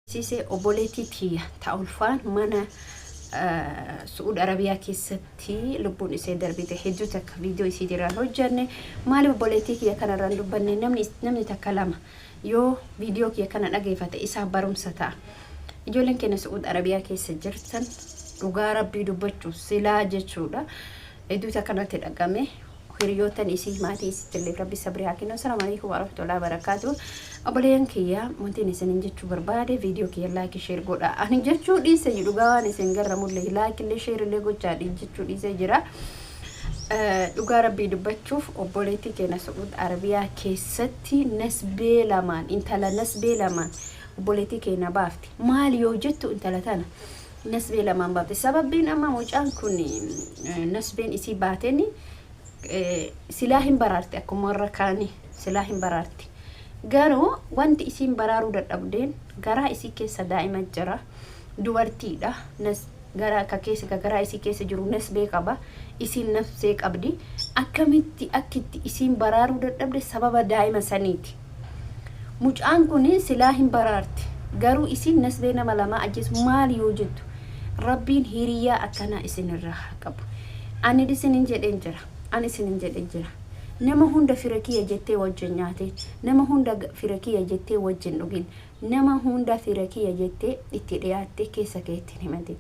Sise obboleettii ta'ulfaan mana Suud Arabiyaa keessatti lubbuun isee darbite hedduu takka viidiyoo isii diraan hojjanne maali obboleettii kiyya kanarraan dubbanne namni takka lama yoo viidiyoo kiyya kana dhageeffate isaa barumsa ta'a. Ijoolleen keenya Suud Arabiyaa keessa jirtan dhugaa rabbii dubbachuu silaa jechuudha. Hedduu takka natti dhagame hiriyootan isii maatii isitti rabbi sabri haa kennu. Assalaamu alaykum wa rahmatullahi wa barakatuh. Oboleen kiyya wanti isin jechuu barbaade viidiyoo kiyya like share godha. Ani jechuu dhiise dhugaa waan isin garramulle like illee share illee gochaa jechuu dhiise jira. Dhugaa rabbii dubbachuuf obboleettii keenya Suud Arabiyaa keessatti nasbee lamaan intala nasbee lamaan obboleettii keenya baafti. Maali yoo jettu intala tana nasbee lamaan baafti. Sababiin amma mucaan kun nasbeen isii baateni silaa hin baraarti akkuma warra kaanii silaa hin baraarti. Garuu wanti isiin baraaruu dadhabdeen garaa isii keessa daa'ima jira dubartiidha. Garaa akka keessa garaa isii keessa jiru nasbee qaba. Isiin nasbee qabdi. Akkamitti akkitti isiin baraaruu dadhabde sababa daa'ima saniiti. Mucaan kun silaa hin baraarti. Garuu isiin nasbee nama lama ajjeesu maali yoo jettu rabbiin hiriyaa akkana isinirraa qabu. Ani isinin jedheen jira. Ani isinin jedheen jira. Nama hunda firakiyya jettee wajjin nyaate, nama hunda firakiyya jettee wajjin dhugin, nama hunda firakiyya jettee itti dhiyaatte keessa keetti himatin.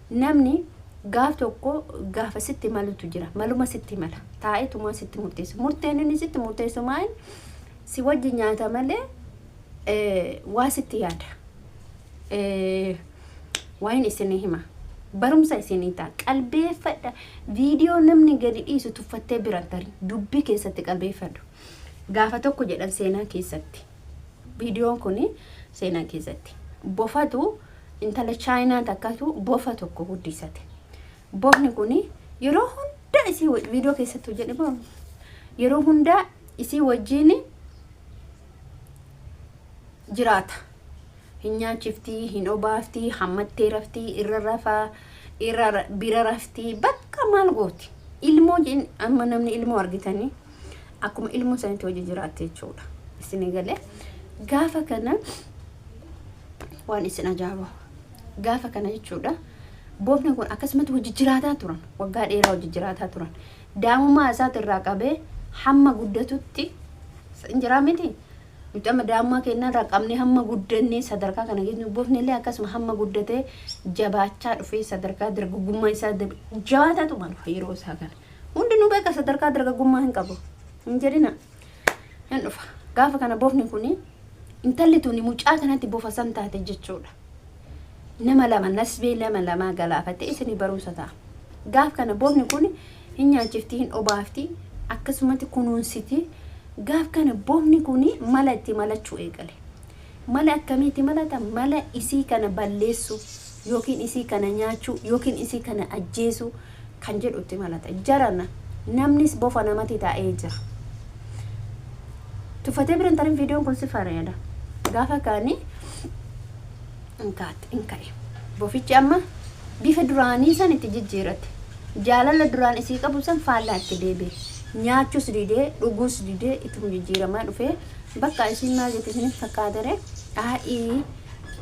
Namni gaaf tokko gaafa sitti malutu jira, maluma sitti mala, taa'eetuma sitti murteessu. Murteen inni sitti murteessu maal si wajjin nyaata malee waa sitti yaada. Waan isinii hima. Barumsa isinii ta'a qalbeeffadha. Viidiyoo namni gadi dhiisu tuffattee bira tarin dubbii keessatti qalbeeffadhu. Gaafa tokko jedhan seenaa keessatti viidiyoon kun seenaa keessatti bofatu intala chaayinaa takkatu bofa tokko guddisate. Bofni kun yeroo hunda isii viidiyoo keessatti hojjedhe yeroo hunda isii wajjin jiraata. Hinyaachiftii, hin obaaftii, hammattee raftii, irra rafaa, bira raftii, bakka maal gooti. Ilmoo amma namni ilmoo argitanii akkuma ilmoo sanitti hojii jiraatte jechuudha. Isin galee gaafa kana waan isin ajaa'iba. Gaafa kana jechuudha. Bofni kun akkasumatti hojii jiraataa turan. Waggaa dheeraa hojii jiraataa turan. Daa'imummaa isaatirraa qabee hamma guddatutti injiraa miti. Utama daa'imummaa keenyaa raqamne hamma guddannee sadarkaa kana geessu bofni illee akkasuma hamma guddatee jabaachaa dhufee sadarkaa dargaggummaa isaa jabaataatu maal yeroo isaa kana hundi nu beeka sadarkaa dargaggummaa hin qabu hin jedhina hin dhufa. Gaafa kana bofni kun intalli tuni mucaa kanatti bofa san taate jechuudha. Nama lama nasbee lama galaafatte isin barumsa ta'a. Gaafa kana bofni kun hin nyaachiftii hin obaaftii akkasumatti kunuunsiti. Gaaf kana bofni kun mala itti malachuu eegale. Mala akkamitti malata? Mala isii kana balleessu yookiin isii kana nyaachuu yookiin isii kana ajjeesu kan jedhu itti malata. Jarana namnis bofa namatti taa'ee jira. Tuffatee biran tarin viidiyoon kun si fareeda. Gaafa kaani inka'e. Bofichi amma bifa duraanii san itti jijjiirate. Jaalala duraan isii qabu san faallaa itti deebi'e. Nyaachus didee dhugus didee itti jijjiiramaa dhufee bakka isin maal jette isin fakkaatare aa'ii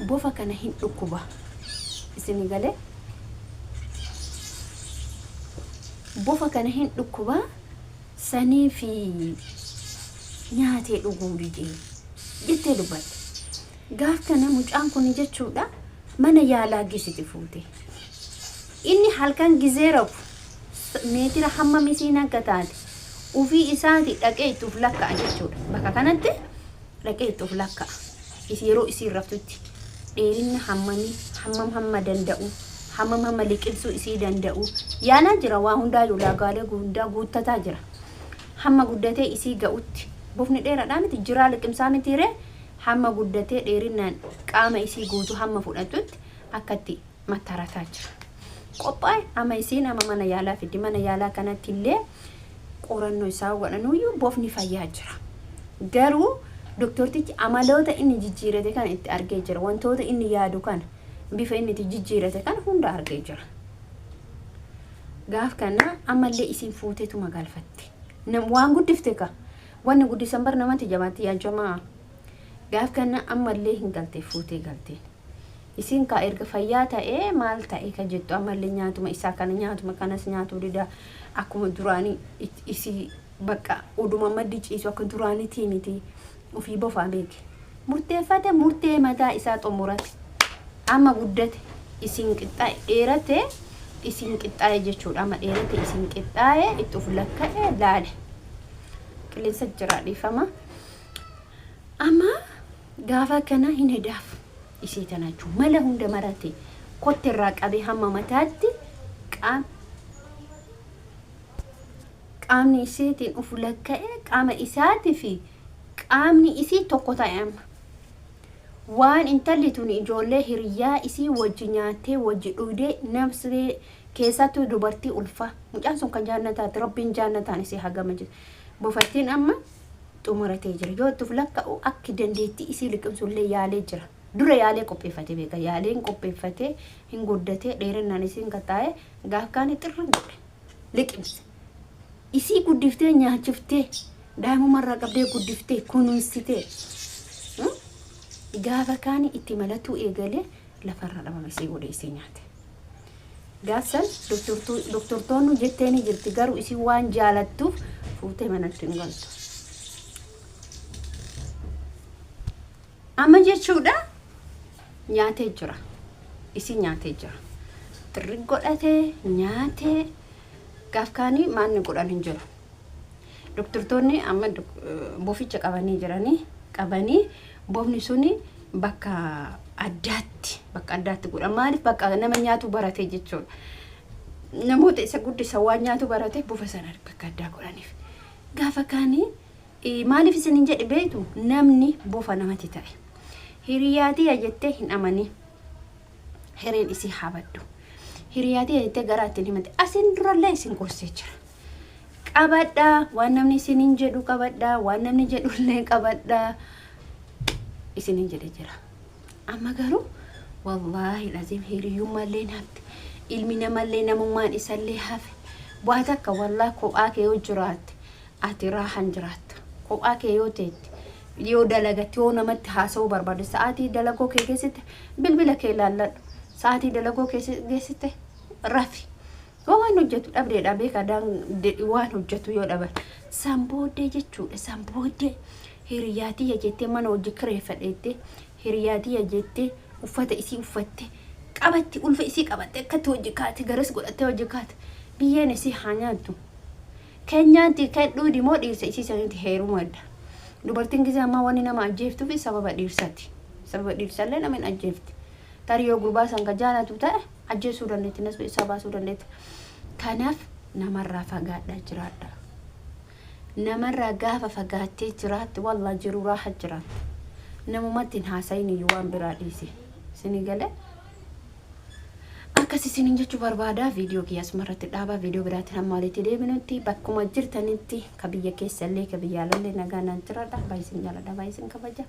bofa kana hin dhukkuba isin galee bofa kana hin dhukkuba sanii fi nyaatee dhuguu didee jettee dubbatte. Gaaf kana mucaan kun jechuudha mana yaalaa geessiti fuute. Inni halkan gizee rafu meetira hamma misiin akka taate ufii isaati dhaqee itti uf lakka'a jechuudha. Bakka kanatti dhaqee itti uf lakka'a. Yeroo isii raftutti dheerina hamma danda'u hamma liqimsuu isii danda'u yaalaa jira. Waa hundaa ulaagaalee hundaa guuttataa jira. Hamma guddatee isii ga'utti bofni dheeraadhaa miti jiraa liqimsaa mitiiree hamma guddatee dheerinaan qaama isii guutuu hamma fudhatutti akkatti mattarataa jira. Qophaa'e ama isiin ama mana yaalaa fiddi. Mana yaalaa kanatti illee qorannoo isaa godhanuyyuu bofni fayyaa jira. Garuu doktortichi amaloota inni jijjiirate kan itti argee jira. Wantoota inni yaadu kana bifa inni itti jijjiirate kan hunda argee jira. Gaaf kana ammallee isiin fuuteetu magaalfatte. Waan guddifte ka wanni guddisan bar namatti jabaatti yaajamaa. Gaaf kana ammallee hin galte fuutee galte. isin ka erga fayyaa ta'ee maal ta'e ka jettu amallee nyaatuma isaa kana nyaatuma kanas nyaatu dida akkuma duraanii isi bakka uduma maddi ciisu akka duraanitii miti ofii bofaa beeke murteeffate murtee mataa isaa xumurate amma guddate isin qixxaa'e dheerate isin qixxaa'e jechuudha amma dheerate isin qixxaa'e itti of lakka'e laale qilleensa jira dhiifama amma gaafa kana hin hedaaf isii tanaachu mala hunda marate kotte irraa qabee hamma mataatti qaamni isiitiin of lakka'e qaama isaatii fi qaamni isii tokko ta'e amma waan intalli tun ijoollee hiriyaa isii wajji nyaattee wajji dhugdee namsee keessattuu dubartii ulfa mucaan sun kan jaannataati rabbiin jaannataan isii hagama jira bofattiin amma xumuratee jira yoo itti of lakka'u akka dandeettii isii liqimsullee yaalee jira dura yaalee qopheeffate beeka yaaleen qopheeffate hin guddate dheerinaan isiin qataa'e gaaf kaanii xirran godhe liqimse isii guddiftee nyaachiftee daa'imumarraa qabdee guddiftee kunuunsitee gaafa kaanii itti malatuu eegalee lafarra dhabame isii godhe isii nyaate gaafsan doktortoonni jetteeni jirti garuu isii waan jaalattuuf fuutee manatti hin galtu amma jechuudha nyaatee jira isii nyaatee jira xirri godhatee nyaatee gaaf kaanii maanni godhan hin jiru doktortoonni amma boficha qabanii bofni suni bakka addaatti godha maaliif bakka nama nyaatu barate jechuudha namoota isa guddisa waan nyaatu barate bofa sana bakka addaa godhaniif gaafa kaanii maaliif isin hin jedhi beektu namni bofa namatti ta'e hiriyaatii jettee hin amani hireen isii habaddu hiriyaatii jettee garaatti himate asin durallee isin gorsee jira qabadha waan namni isin hin jedhu qabadha waan namni jedhullee qabadha isin hin jedhe jira amma garuu wallahi lazim hiriyummallee nafti ilmi namallee namummaan isallee hafe waa takka wallahi kophaa kee yoo jiraatte ati raahan jiraatta kophaa kee yoo teetti yoo dalagatti yoo namatti haasa'uu barbaadu sa'aatii dalagoo kee keessatti bilbila kee ilaalladhu sa'aatii dalagoo keessatti rafi waan hojjetu dhabdeedha beeka waan hojjetu yoo dhaban sambooddee jechuudha sambooddee hiriyaatii jettee mana hojii kireeffadheettee hiriyaatii jettee uffata isii uffatte qabatti ulfa isii qabatte akkatti hojii kaate garas godhattee hojii kaate biyyeen isii haa nyaattu keenyaatti kan dhuudi moo dhiirsa isii sanitti heeruma adda dubartiin gisee ammaa wanni nama ajjeeftuu fi sababa dhiirsaati sababa dhiirsallee nama hin ajjeefti tarii yoo gurbaa san ka jaalatu ta'e ajjeesuu dandeetti nasbu isaa baasuu dandeetti kanaaf namarraa fagaadhaa jiraadha namarraa gaafa fagaattee jiraatti wallah jiru raaha jiraatti namumatti hin haasayin iyyuu waan biraa dhiise isinii galee akkas isiniin jechuu barbaadaa viidiyoo kiyyaas marratti dhaabaa viidiyoo biraatiin hamma walitti deebinutti bakkuma jirtanitti ka biyya keessallee ka biyya alallee nagaa naan jiraadha baay'isin jaaladha baay'isin kabaja